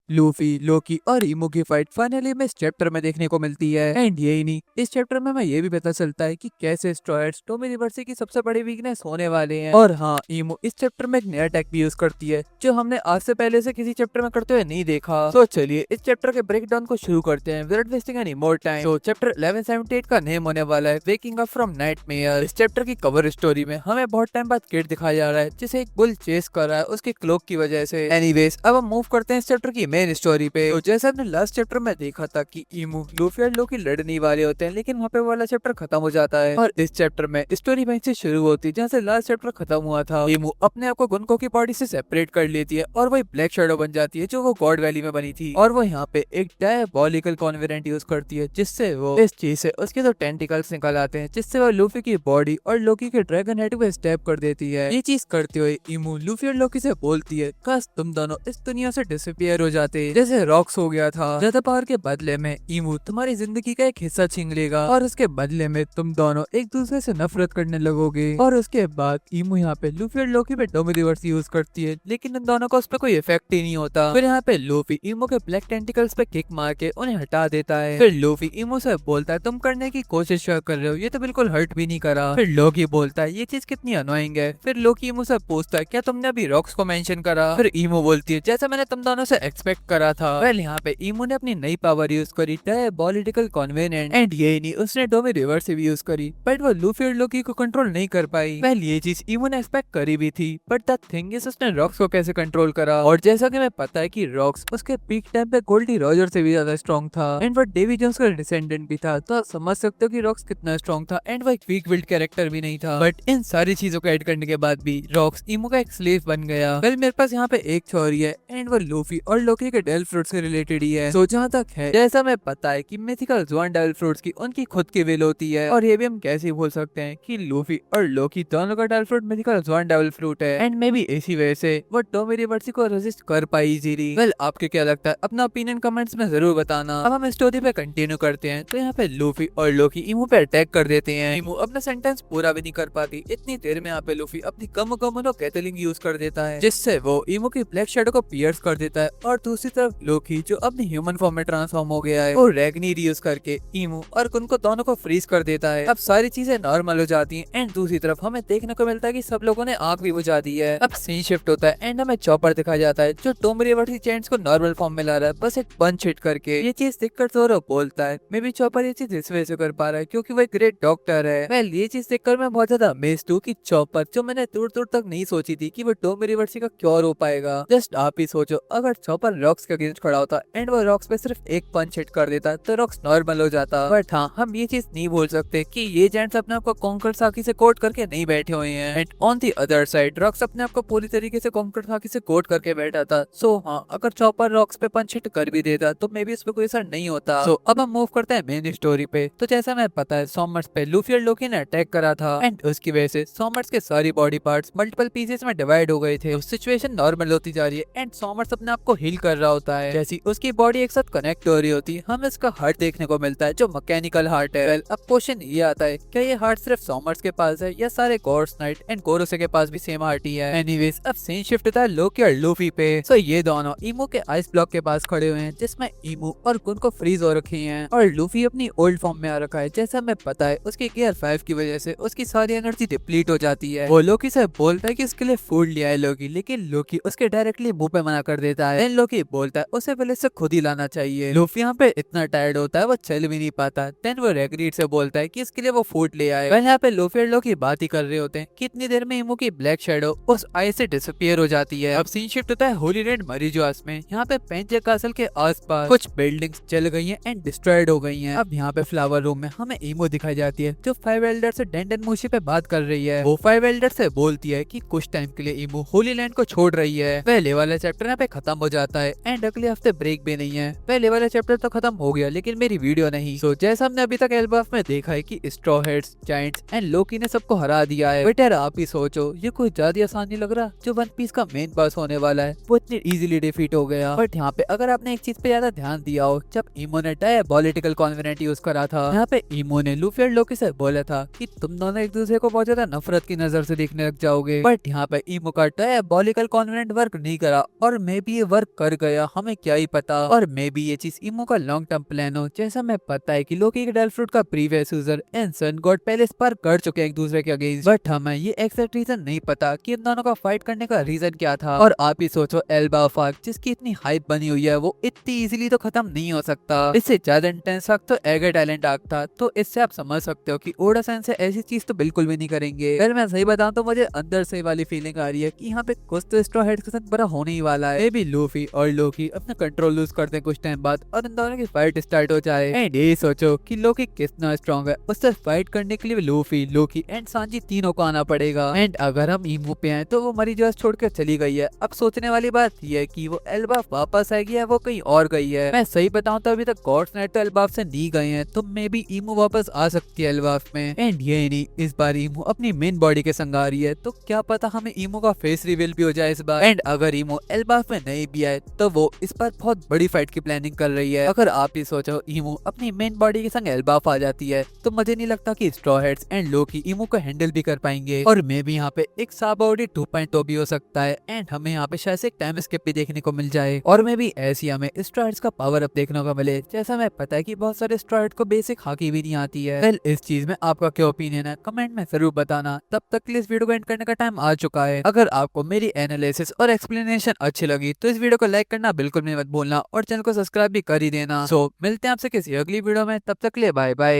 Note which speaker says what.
Speaker 1: Luffy, लोकी और ईमो की fight finally में इस चैप्टर में देखने को मिलती है। एंड यही नहीं, इस चैप्टर में हमें ये भी पता चलता है कि कैसे स्ट्रॉयर्स टोमी रिवर्सी की सबसे बड़ी वीकनेस होने वाले हैं। और हाँ, ईमो इस चैप्टर में एक नया अटैक भी यूज करती है जो हमने आज से पहले से किसी चैप्टर में करते हुए नहीं देखा। तो चलिए इस चैप्टर के ब्रेक डाउन को शुरू करते हैं without wasting any more time. तो चैप्टर 1178 का नेम होने वाला है वेकिंग अप फ्रॉम नाइटमेयर। इस चैप्टर की कवर स्टोरी में हमें बहुत टाइम बाद किड दिखाया जा रहा है जिसे एक बुल चेस कर रहा है उसके क्लोक की वजह से। एनीवेज, अब हम मूव करते हैं इस चैप्टर की मेन स्टोरी पे। तो जैसे हमने लास्ट चैप्टर में देखा था कि ईमू, लूफी और लोकी लड़ने वाले होते हैं, लेकिन वहाँ पे वाला चैप्टर खत्म हो जाता है और इस चैप्टर में स्टोरी वहीं से शुरू होती है जहाँ से लास्ट चैप्टर खत्म हुआ था। ईमू अपने आप को गुनको की बॉडी से सेपरेट कर लेती है और वही ब्लैक शैडो बन जाती है जो वो गॉड वैली में बनी थी। और वो यहाँ पे एक डायबॉलिकल कॉन्वेरेंट यूज करती है जिससे वो इस चीज से उसके दो टेंटिकल्स निकल आते हैं जिससे वो लूफी की बॉडी और लोकी के ड्रैगन हेड को स्टैब कर देती है। ये चीज करते हुए ईमू लूफी और लोकी से बोलती है काश तुम दोनों इस दुनिया से डिसअपियर हो जाते जैसे रॉक्स हो गया था। ज्यादा पावर के बदले में ईमू तुम्हारी जिंदगी का एक हिस्सा छीन लेगा और उसके बदले में तुम दोनों एक दूसरे से नफरत करने लगोगे। और उसके बाद ईमू यहाँ पे लूफी और लोकी पे डोमी रिवर्स यूज करती है, लेकिन इन दोनों को उस पर कोई इफेक्ट ही नहीं होता। फिर यहाँ पे लूफी ईमू के ब्लैक टेंटिकल्स पे किक मार के उन्हें हटा देता है। फिर लूफी ईमू से बोलता है तुम करने की कोशिश कर रहे हो, ये तो बिल्कुल हर्ट भी नहीं करा। फिर लोकी बोलता है ये चीज कितनी अनोइंग है। फिर लोकी ईमू से पूछता है क्या तुमने अभी रॉक्स को मेंशन करा। फिर ईमू बोलती है जैसा मैंने तुम दोनों से एक्सपेक्ट करा था। वेल, यहाँ पे ईमू ने अपनी नई पावर यूज करी डायबॉलिकल कॉन्वेनेंट। एंड ये नहीं, उसने डोमी रिवर्स भी यूज करी बट वो लूफी और लोकी को कंट्रोल नहीं कर पाई। वेल, ये चीज ईमू ने एक्सपेक्ट करी भी थी बट द थिंग इज उसने रॉक्स को कैसे कंट्रोल करा। और जैसा कि हमें पता है कि रॉक्स उसके पीक टाइम पे गोल्डी रॉजर से भी ज्यादा स्ट्रॉन्ग था एंड वो डेवी जोन्स का डिसेंडेंट भी था, तो आप समझ सकते हो कि रॉक्स कितना स्ट्रॉन्ग था। एंड वो एक वीक विल्ड कैरेक्टर भी नहीं था। बट इन सारी चीजों को ऐड करने के बाद भी रॉक्स ईमू का एक स्लेव बन गया। वेल, मेरे पास यहाँ पे एक थ्योरी है एंड वो लूफी और लोकी के डेविल फ्रूट से रिलेटेड ही है। तो जहाँ तक है, जैसा मैं पता है कि मिथिकल ज़्वान डेविल फ्रूट्स की उनकी खुद की विल होती है और ये भी हम कैसे भूल सकते हैं कि लूफी और लोकी दोनों का devil fruit mythical Zoan devil fruit है। एंड मे बी इसी वजह से वो टोमी रिवर्सी को रेजिस्ट कर पाई इजीली। वेल, आपके क्या लगता है? अपना ओपिनियन कमेंट्स में जरूर बताना। अब हम स्टोरी पे कंटिन्यू करते हैं। तो यहाँ पे लूफी और लोकी ईमू पे अटैक कर देते हैं। ईमू अपना सेंटेंस पूरा भी नहीं कर पाती, इतनी देर में यहाँ पे लूफी अपनी कम कैटलिंग यूज कर देता है जिससे वो ईमू की ब्लैक शैडो को पियर्स कर देता है। और दूसरी तरफ लोकी जो अपनी ह्यूमन फॉर्म में ट्रांसफॉर्म हो गया है वो रैग्नी यूज करके ईमू और कुनको दोनों को फ्रीज कर देता है। अब सारी चीजें नॉर्मल हो जाती हैं एंड दूसरी तरफ हमें देखने को मिलता है कि सब लोगों ने आग भी बुझा दी है। अब सीन शिफ्ट होता है एंड हमें चॉपर दिखाया जाता है जो टोमी रिवर्सी चेंट्स को नॉर्मल फॉर्म में ला रहा है बस एक पंच हिट करके। ये चीज देखकर जोरो बोलता है मे बी चॉपर ये चीज इस वजह से कर पा रहा है क्योंकि वो एक ग्रेट डॉक्टर है। वेल, ये चीज देखकर मैं बहुत ज्यादा अमेज्ड हूँ कि चॉपर, जो मैंने दूर दूर तक नहीं सोची थी कि वो टोमी रिवर्सी का क्योर हो पाएगा। जस्ट आप ही सोचो, अगर चॉपर रॉक्स के अगेंस्ट खड़ा होता एंड वो रॉक्स पे सिर्फ एक पंच हिट कर देता तो रॉक्स नॉर्मल हो जाता। बट हाँ, हम ये चीज नहीं भूल सकते कि ये जेंट्स अपने आप को कॉन्कर साकी से कोट करके नहीं बैठे हुए हैं। And on the other side rocks अपने आप को पूरी तरीके से कॉन्कर साकी से कोट करके बैठा था। सो हाँ, अगर चॉपर रॉक्स पे पंच हिट कर भी देता तो मे बी उस पर कोई असर नहीं होता। सो अब हम मूव करते हैं मेन स्टोरी पे। तो जैसा मैं पता है सॉमर्स पे लूफी और लोकी ने अटैक करा था एंड उसकी वजह से सॉमर्स के सारी बॉडी पार्ट्स मल्टीपल पीसेस में डिवाइड हो गए थे। तो सिचुएशन नॉर्मल होती जा रही है एंड सॉमर्स अपने आप को हील कर रहा होता है। जैसी उसकी बॉडी एक साथ कनेक्ट हो रही होती है, हमें इसका हार्ट देखने को मिलता है जो मैकेनिकल हार्ट है। वेल, अब क्वेश्चन ये आता है क्या ये हार्ट सिर्फ सॉमर्स के पास है या सारे गॉड्स नाइट एंड गोरोसे के पास भी सेम हार्ट ही है? एनीवेज, अब सीन शिफ्ट होता है लोकी और लूफी पे। सो ये दोनों ईमू के आइस ब्लॉक के पास खड़े हुए हैं जिसमें ईमू और कुनको फ्रीज हो रखे हैं और लूफी अपनी ओल्ड फॉर्म में आ रखा है। जैसा हमें पता है उसके गियर 5 की वजह से उसकी सारी एनर्जी डिप्लीट हो जाती है। वो लोकी से बोलता है कि उसके लिए फूड लिया है लोकी, लेकिन लोकी उसके डायरेक्टली मुंह पे मना कर देता है। देन लोकी बोलता है उसे पहले से खुद ही लाना चाहिए। लूफी यहाँ पे इतना टायर्ड होता है वो चल भी नहीं पाता। देन वो रेगरीड से बोलता है कि इसके लिए वो फूड ले आए। वह यहाँ पे लूफी और लोकी बात ही कर रहे होते हैं कि इतनी देर में ईमू की ब्लैक शैडो उस आई से डिसअपियर हो जाती है। अब सीन शिफ्ट होता है होली रेड मरीजुआस में। यहाँ पे पेंचे कासल के आसपास कुछ बिल्डिंग्स जल गई हैं एंड डिस्ट्रॉयड हो गई हैं। अब यहाँ पे फ्लावर रूम में हमें ईमो दिखाई जाती है जो 5 एल्डर से डेंडन मूशी पे बात कर रही है। वो 5 एल्डर से बोलती है कि कुछ टाइम के लिए ईमो होली लैंड को छोड़ रही है। पहले वाला चैप्टर यहाँ पे खत्म हो जाता है एंड अगले हफ्ते ब्रेक भी नहीं है। पहले वाला चैप्टर तो खत्म हो गया लेकिन मेरी वीडियो नहीं। सो जैसा हमने अभी तक एल्बाफ में देखा है कि स्ट्रॉ हेड्स, जायंट्स एंड लोकी ने सबको हरा दिया है। बट यार आप ही सोचो, ये कोई ज्यादा आसान नहीं लग रहा। जो वन पीस का मेन बॉस होने वाला है वो इतनी इजीली डिफीट हो गया। बट यहाँ पे अगर आपने एक चीज पे ज्यादा ध्यान दिया हो, जब ईमो ने डायबॉलिकल कॉन्वेनेंट यूज करा था, यहाँ पे ईमो ने लूफी और लोकी से बोला था कि तुम दोनों एक दूसरे को बहुत ज्यादा नफरत की नजर से देखने लग जाओगे। बट यहाँ पे ईमो का डायबॉलिकल कॉन्वेनेंट वर्क नहीं करा और मे बी ये वर्क कर गया, हमें क्या ही पता। और मे बी ये चीज ईमो का लॉन्ग टर्म प्लान हो। जैसा मैं पता है कि लोकी के डेल फ्रूट का previous user and sun god पहले स्पार कर चुके हैं एक दूसरे के अगेंस्ट, बट हमें ये एग्जैक्ट रीजन नहीं पता कि इन दोनों का फाइट करने का रीजन क्या था। और आप ही सोचो एल्बा फाक जिसकी इतनी हाइप बनी हुई है वो इतनी इजीली तो खत्म नहीं हो सकता। इससे ज्यादा इंटेंस आग तो एगर टैलेंट आग था, तो इससे आप समझ सकते हो कि ओडा सेंसेई ऐसी चीज तो बिल्कुल भी नहीं करेंगे। अगर मैं सही बताऊं तो मुझे अंदर से वाली फीलिंग आ रही है कि यहाँ पे कुछ तो स्ट्रॉ हेड्स के साथ बड़ा होने ही वाला है। मे बी लूफी और लोकी अपना कंट्रोल लूज करते हैं कुछ टाइम बाद और इन दोनों की फाइट स्टार्ट हो जाए। एंड ये सोचो कि लोकी कितना स्ट्रॉन्ग है, उससे फाइट करने के लिए लूफी, लोकी एंड सांजी तीनों को आना पड़ेगा। एंड अगर हम ईमो पे हैं तो वो मरीजोस छोड़कर चली गई है। अब सोचने वाली बात ये है कि वो एल्बा वापस आएगी या वो कहीं और गई है। मैं सही बताऊं तो अभी तक गॉड्स नाइट तो एल्बाफ से नहीं गए हैं, तो मे बी ईमो वापस आ सकती है एल्बाफ में। एंड ये नहीं, इस बार ईमो अपनी मेन बॉडी के संग आ रही है, तो क्या पता हमें ईमो का फेस रिवील भी हो जाए इस बार। एंड अगर ईमो एल्बाफ में नहीं भी आए तो वो इस बार बहुत बड़ी फाइट की प्लानिंग कर रही है। अगर आप ही सोचो ईमो अपनी मेन बॉडी के संग एल्बाफ आ जाती है तो मुझे नहीं लगता कि स्ट्रॉ हेड्स एंड लोकी ईमो को हैंडल भी कर पाएंगे। और मे बी यहाँ पे एक साबाओडी 2.0 भी हो सकता है। एंड हमें यहाँ पे शायद से एक टाइम स्किप भी देखने को मिल जाए। और मे बी ऐसी हमें स्ट्रॉ हेड्स का पावर अप देखने को मिले। जैसा मैं पता है कि बहुत सारे स्ट्रॉ हेड को बेसिक हाकी भी नहीं आती है। वेल, इस चीज में आपका क्या ओपिनियन है कमेंट में जरूर बताना। तब तक के लिए इस वीडियो को एंड करने का टाइम आ चुका है। अगर आपको मेरी एनालिसिस और एक्सप्लेनेशन अच्छी लगी तो इस वीडियो को लाइक करना बिल्कुल भी मत भूलना और चैनल को सब्सक्राइब भी कर ही देना। सो मिलते हैं आपसे किसी अगली वीडियो में, तब तक के लिए बाय बाय।